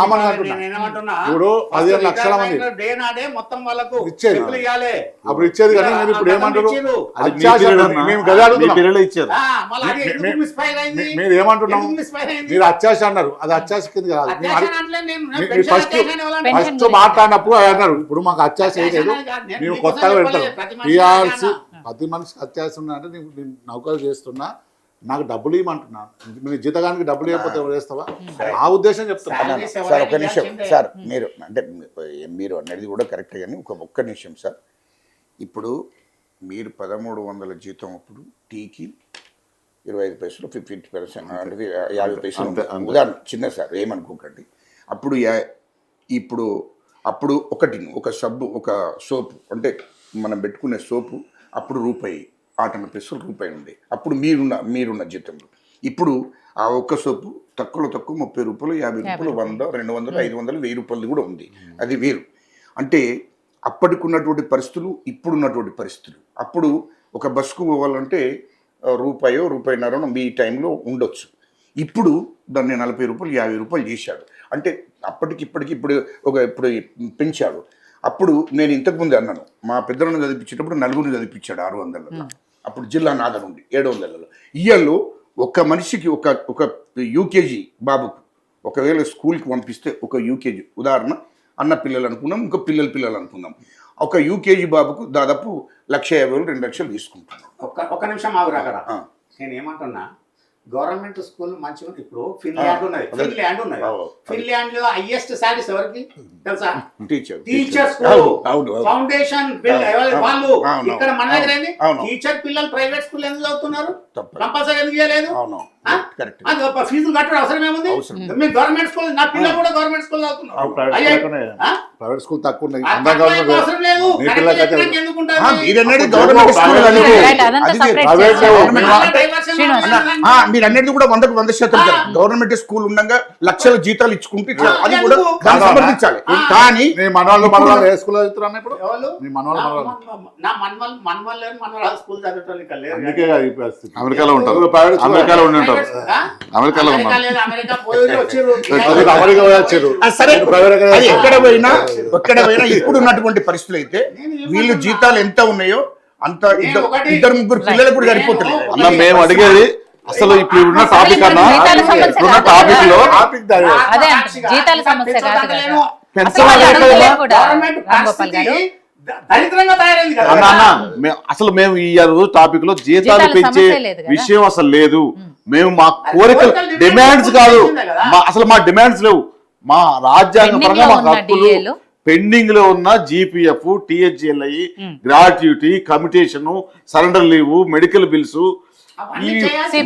ఇప్పుడు 15 లక్షల మంది మొత్తం వాళ్ళకు ఇచ్చేది అప్పుడు ఇచ్చేది కానీ మీరు ఇప్పుడు ఏమంటారు మేము గదే అడుగుతున్నాం మీరు ఏమంటున్నాం మీరు అత్యాశ అన్నారు అది అత్యాశ కింద కాదు మీరు ఫస్ట్ మాట్లాడినప్పుడు అన్నారు ఇప్పుడు మాకు అత్యాశ లేదు మేము కొత్తగా పెడతాం టీఆర్సీ 10 మనిషికి అత్యాశ ఉన్నాయంటే నేను నౌకలు చేస్తున్నా నాకు డబ్బులు ఇవ్వమంటున్నా మీరు జీతగానికి డబ్బులు ఇవ్వకపోతే వేస్తావా ఆ ఉద్దేశం చెప్తున్నా సార్ ఒక నిమిషం సార్ మీరు అంటే మీరు అనేది కూడా కరెక్ట్ కానీ ఒక్క నిమిషం సార్ ఇప్పుడు మీరు 1300 జీతం అప్పుడు టీకి 25 పైసలు 50% అంటే 50 పైసలు ఉదాహరణ చిన్న సార్ ఏమనుకోకండి అప్పుడు ఇప్పుడు అప్పుడు ఒక సబ్బు ఒక సోపు అంటే మనం పెట్టుకునే సోపు అప్పుడు రూపాయి 8 పైసలు రూపాయి ఉంది అప్పుడు మీరున్న జీతంలో ఇప్పుడు ఆ ఒక్క సోపు తక్కువ 30 రూపాయలు 50 రూపాయలు 100 200 500 1000 రూపాయలు కూడా ఉంది అది వేరు అంటే అప్పటికి ఉన్నటువంటి పరిస్థితులు ఇప్పుడున్నటువంటి పరిస్థితులు అప్పుడు ఒక బస్సుకు పోవాలంటే రూపాయన్నర మీ టైంలో ఉండొచ్చు ఇప్పుడు దాన్ని 40 రూపాయలు 50 రూపాయలు చేశాడు అంటే అప్పటికి ఇప్పుడు పెంచాడు అప్పుడు నేను ఇంతకుముందు అన్నాను మా పెద్దలను చదివించేటప్పుడు 4 చదివించాడు 600 అప్పుడు జిల్లా నాద నుండి 700 ఇయ్యల్లో ఒక మనిషికి ఒక యూకేజీ బాబుకు ఒకవేళ స్కూల్కి పంపిస్తే ఒక యూకేజీ ఉదాహరణ అన్న పిల్లలు అనుకున్నాం ఇంకా పిల్లలు అనుకున్నాం ఒక యూకేజీ బాబుకు దాదాపు 1,50,000 2 లక్షలు తీసుకుంటున్నాం ఒక్క నిమిషం ఆగురాగరా నేను ఏమంటున్నా గవర్నమెంట్ స్కూల్ మంచిగా ఇప్పుడు ఫిన్లాండ్ ఉన్నది ఫిన్లాండ్ లో హైయెస్ట్ సాలరీస్ ఎవరికి తెలుసా టీచర్స్ ఫౌండేషన్ వాళ్ళు ఇక్కడ మన దగ్గర ఏంది టీచర్ పిల్లలు ప్రైవేట్ స్కూల్ ఎందుకు చదువుతున్నారు కంపల్సరీ ఎందుకు చేయలేదు ఫీజులు కట్టడం అవసరం ఏముంది మీరు గవర్నమెంట్ స్కూల్ నా పిల్లలు కూడా గవర్నమెంట్ స్కూల్ చదువుతున్నారు ప్రైవేట్ స్కూల్ తక్కువ అవసరం లేదు మీరు అన్నది కూడా 100% గవర్నమెంట్ స్కూల్ ఉండగా లక్షల జీతాలు ఇచ్చుకుంటే అది కూడా సమర్థించాలి కానీ మనవాళ్ళు ఏ స్కూల్ చదువుతున్నా ఇప్పుడు అమెరికాలో ఉంటారు అమెరికాలో ఉండి ఉంటారు అమెరికాలో ఎక్కడ పోయినా ఇప్పుడు ఉన్నటువంటి పరిస్థితులు అయితే వీళ్ళు జీతాలు ఎంత ఉన్నాయో అంత 2-3 పిల్లలు కూడా సరిపోతున్నారు అన్న మేము అడిగేది అసలు ఇప్పుడు ఉన్న టాపిక్ అన్నా ఇప్పుడున్న టాపిక్ లో అసలు మేము ఈ టాపిక్ లో జీతాలు పెంచే విషయం అసలు లేదు మేము మా కోరికలు డిమాండ్స్ కాదు అసలు మా డిమాండ్స్ లేవు మా రాజ్యాంగ పరంగా మాకు హక్కులు పెండింగ్ లో ఉన్న GPF THLI gratuity commutation surrender leave medical bills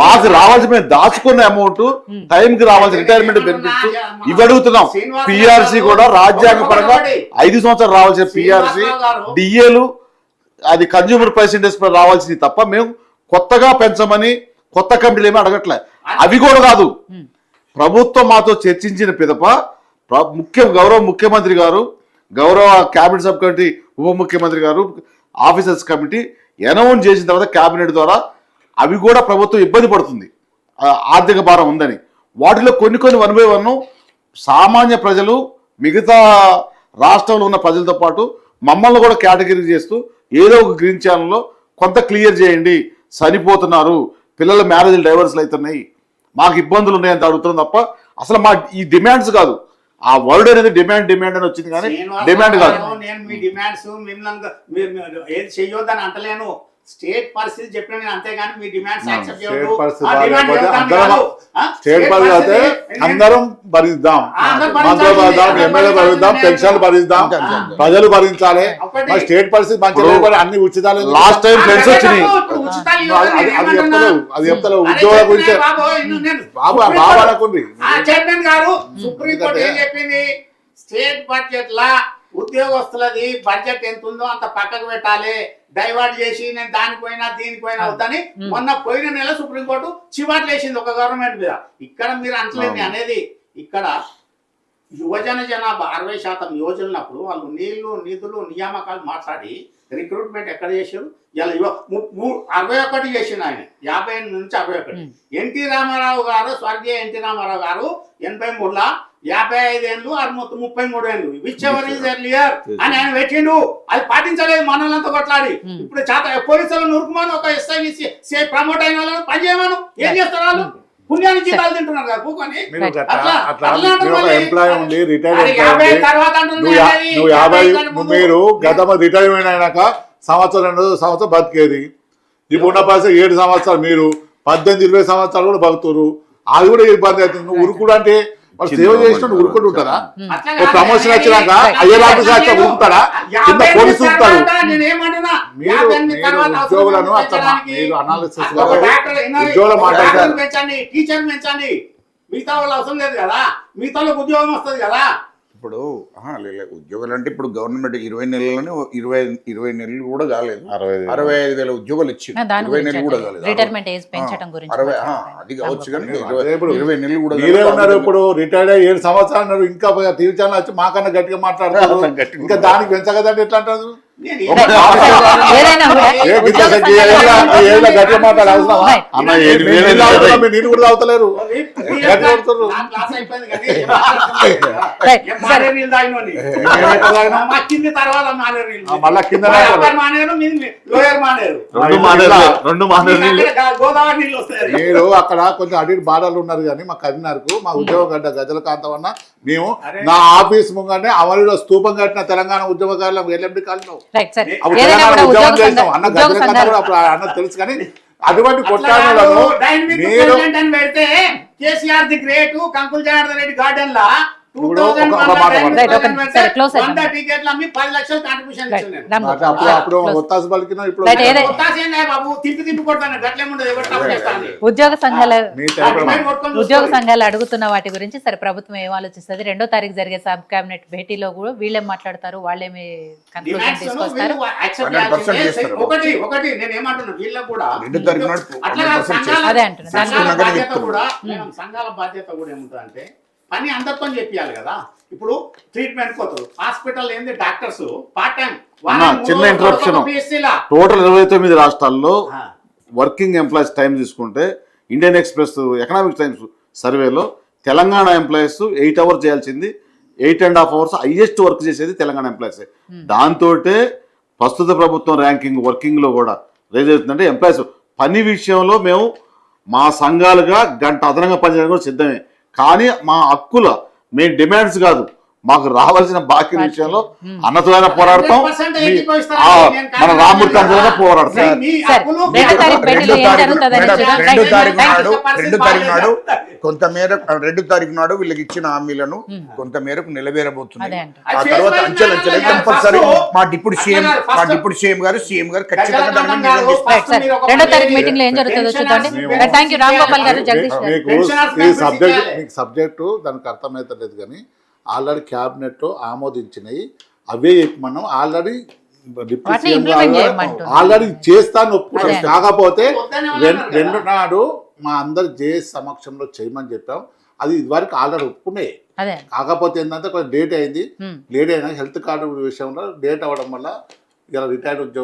మాకు రావాల్సిన మేము దాచుకున్న అమౌంట్ టైంకి రావాల్సిన రిటైర్మెంట్ బెనిఫిట్స్ ఇవి అడుగుతున్నాం పిఆర్సీ కూడా రాజ్యాంగ పరంగా 5 సంవత్సరాలు రావాల్సిన పిఆర్సీ డిఏలు అది కన్జ్యూమర్ ప్రైస్ ఇండెక్స్ రావాల్సింది తప్ప మేము కొత్తగా పెంచమని కొత్త కమిటీలు ఏమీ అడగట్లే అవి కూడా కాదు ప్రభుత్వం మాతో చర్చించిన పిదప గౌరవ ముఖ్యమంత్రి గారు గౌరవ క్యాబినెట్ సబ్ కమిటీ ఉప ముఖ్యమంత్రి గారు ఆఫీసర్స్ కమిటీ అనౌన్స్ చేసిన తర్వాత క్యాబినెట్ ద్వారా అవి కూడా ప్రభుత్వం ఇబ్బంది పడుతుంది ఆర్థిక భారం ఉందని వాటిలో కొన్ని 1 by 1 సామాన్య ప్రజలు మిగతా రాష్ట్రంలో ఉన్న ప్రజలతో పాటు మమ్మల్ని కూడా కేటగిరీ చేస్తూ ఏదో ఒక గ్రీన్ ఛానల్లో కొంత క్లియర్ చేయండి చనిపోతున్నారు పిల్లల మ్యారేజ్లు డైవర్స్లు అవుతున్నాయి మాకు ఇబ్బందులు ఉన్నాయని అడుగుతున్నాం తప్ప అసలు మా ఈ డిమాండ్స్ కాదు ఆ వర్డ్ అనేది డిమాండ్ అని వచ్చింది కానీ డిమాండ్ కాదు నేను మీ డిమాండ్స్ మిమ్మల్ని ఏది చెయ్యొద్దని అంటలేను స్టేట్ పరిస్థితి చెప్పిన నేను అంతేగాని మీ డిమాండ్స్ యాక్సెప్ట్ చేయొద్దు స్టేట్ పరిస్థితి అయితే అందరం భరిద్దాం మంత్రులు భరిద్దాం ఎమ్మెల్యే భరిద్దాం పెన్షన్లు భరిద్దాం ప్రజలు భరించాలి స్టేట్ పరిస్థితి మంచి అన్ని ఉచితాలు లాస్ట్ టైం ఫ్రెండ్స్ వచ్చినాయి అది చెప్తలేవు ఉద్యోగాల గురించి బాబా అనుకుంది చైర్మన్ గారు సుప్రీంకోర్టు ఏం చెప్పింది స్టేట్ బడ్జెట్ లా ఉద్యోగస్తులది బడ్జెట్ ఎంత ఉందో అంత పక్కకు పెట్టాలి డైవర్ట్ చేసి నేను దానిపోయినా దీనిపోయినా అవుతాని మొన్న పోయిన నెల సుప్రీంకోర్టు చివాట్లు వేసింది ఒక గవర్నమెంట్ మీద ఇక్కడ మీరు అంటలేదు అనేది ఇక్కడ యువజన జనాభా 60% యువజనున్నప్పుడు వాళ్ళు నిధులు నియామకాలు మాట్లాడి రిక్రూట్మెంట్ ఎక్కడ చేశారు ఇలా 61 చేసిండు ఆయన 58 నుంచి 61 ఎన్టీ రామారావు గారు స్వర్గీయ ఎన్టీ రామారావు గారు 83లో 55 ఏళ్ళు 33 ఏళ్ళు విచ్ ఎవర్ ఈజ్ ఎర్లియర్ అని ఆయన పెట్టిండు. అది పాటించలేదు మనోళ్ళంతా కొట్లాడి. ఇప్పుడు పోలీసులు నురుకుమాను ఒక ఎస్ఐ ప్రమోట్ అయిన వాళ్ళని పని చేయమను. ఏం చేస్తారు వాళ్ళు? పుణ్యాన్ని జీతాలు తింటున్నారు కదా కూకొని. ఎంప్లాయ్ ఉండి మీరు గతంలో రిటైర్మెంట్ అయినాక సంవత్సరం 2 సంవత్సరం బతికేది. ఇప్పుడు ఉన్న పరిస్థితి 7 సంవత్సరాలు, మీరు 18-20 సంవత్సరాలు కూడా బతుకుతారు. అది కూడా ఇబ్బంది అవుతుంది. నువ్వు ఉరుకుడు అంటే వాళ్ళు సేవ చేసినట్టు ఉరుకుడు ఉంటారా? ప్రమోషన్ వచ్చినాక అయ్యేలాంటి ఉరుకుతారా? కింద పోలీసు ఉంటారు. మీరు ఉద్యోగులను అట్లా మీరు అనాలిసిస్ ఉద్యోగులు మాట్లాడతారు. టీచర్ పెంచండి, మిగతా వాళ్ళు అవసరం లేదు కదా, మిగతా వాళ్ళకి ఉద్యోగం వస్తుంది కదా. ఇప్పుడు ఉద్యోగాలు అంటే ఇప్పుడు గవర్నమెంట్ 20 నెలలని 20 నెలలు కూడా కాలేదు, 65,000 ఉద్యోగాలు ఇచ్చింది. 20 నెలలు కూడా కాలేదు. రిటైర్మెంట్ ఏజ్ పెంచడం గురించి అది కావచ్చు కానీ 20 నెలలు కూడా మీరే ఉన్నారు. ఇప్పుడు రిటైర్డ్ అయ్యి 7 సంవత్సరాలు ఉన్నారు. ఇంకా టీవీ ఛానల్ వచ్చి మాకన్నా గట్టిగా మాట్లాడతారు. ఇంకా దానికి పెంచగదంటే ఎట్లా అంటారు? గట్టిగా మాట్లాడే అవసరం నేను కూడా తాగుతలేరు. మళ్ళా కింద మీరు అక్కడ కొంచెం అడిగి బాధలు ఉన్నారు కానీ మా కరీంనగర్కు మా ఉద్యోగ గడ్డ గజలకాంతం అన్న మేము నా ఆఫీస్ ముంగానే అమలులో స్తూపం కట్టిన తెలంగాణ ఉద్యమకారులు ఎల్ఎండి కాలంలో ఉద్యోగం చేస్తాం అన్న గజలకాంతం కూడా అప్పుడు అన్న తెలుసు. కానీ అటువంటి కొట్టాలను మీరు కేసీఆర్ ది గ్రేట్ కంకుల్ జనార్దన్ రెడ్డి గార్డెన్ లా అప్పుడు ఒత్తాసు పలికినా ఇప్పుడు ఉద్యోగ సంఘాలు అడుగుతున్న వాటి గురించి సరే ప్రభుత్వం ఏం ఆలోచిస్తుంది? 2వ తారీఖు జరిగే సబ్ కేబినెట్ భేటీలో కూడా వీళ్ళేం మాట్లాడతారు, వాళ్ళేమి కన్క్లూజన్ తీసుకొస్తారు? అదే అంటున్నారు. సంఘాల బాధ్యత కూడా ఏముంటుందంటే పని అందరితో చెప్పాలి కదా. ఇప్పుడు ట్రీట్మెంట్ కోతలు హాస్పిటల్ ఏంది డాక్టర్స్ పార్ట్ టైం. చిన్న ఇంటరప్షన్. టోటల్ 29 రాష్ట్రాల్లో వర్కింగ్ ఎంప్లాయీస్ టైం తీసుకుంటే ఇండియన్ ఎక్స్ప్రెస్ ఎకనామిక్ టైమ్స్ సర్వేలో తెలంగాణ ఎంప్లాయీస్ 8 అవర్స్ చేయాల్సింది 8.5 అవర్స్ హైయెస్ట్ వర్క్ చేసేది తెలంగాణ ఎంప్లాయీస్. దాంతో ప్రస్తుత ప్రభుత్వం ర్యాంకింగ్ వర్కింగ్లో కూడా రేజ్ అవుతుందంటే ఎంప్లాయీస్ పని విషయంలో మేము మా సంఘాలుగా గంట అదనంగా పనిచేయడం కూడా సిద్ధమే. కానీ మా హక్కుల మేము డిమాండ్స్ కాదు, మాకు రావాల్సిన బాకీ విషయంలో అన్నతోనే పోరాడతాం. మన రామూర్తి అంతా పోరాడతాం. 2వ తారీఖు నాడు కొంతమేర 2వ తారీఖు నాడు వీళ్ళకి ఇచ్చిన హామీలను కొంతమేరకు నిలవేరబోతుంది. ఆ తర్వాత అంచెలంచెలు కంపల్సరీ మా డిప్యూటీ సీఎం గారు ఖచ్చితంగా 2వ తారీఖు మీటింగ్ లో ఏం జరుగుతుందో చూడండి. థ్యాంక్ యూ రామ్ గోపాల్ గారు, జగదీష్ గారు. సబ్జెక్టు దానికి అర్థమవుతలేదు కానీ ఆల్రెడీ క్యాబినెట్ లో ఆమోదించినవి అవే మనం ఆల్రెడీ ఆల్రెడీ చేస్తాను ఒప్పుకున్నాం. కాకపోతే 2 నాడు మా అందరు జేఎస్ సమక్షంలో చేయమని చెప్పాం. అది ఇదివరకు ఆల్రెడీ ఒప్పుకునే. కాకపోతే ఏంటంటే కొంచెం డేట్ అయింది. లేట్ అయినా హెల్త్ కార్డు విషయంలో డేట్ అవ్వడం వల్ల ఇలా రిటైర్డ్ ఉద్యోగం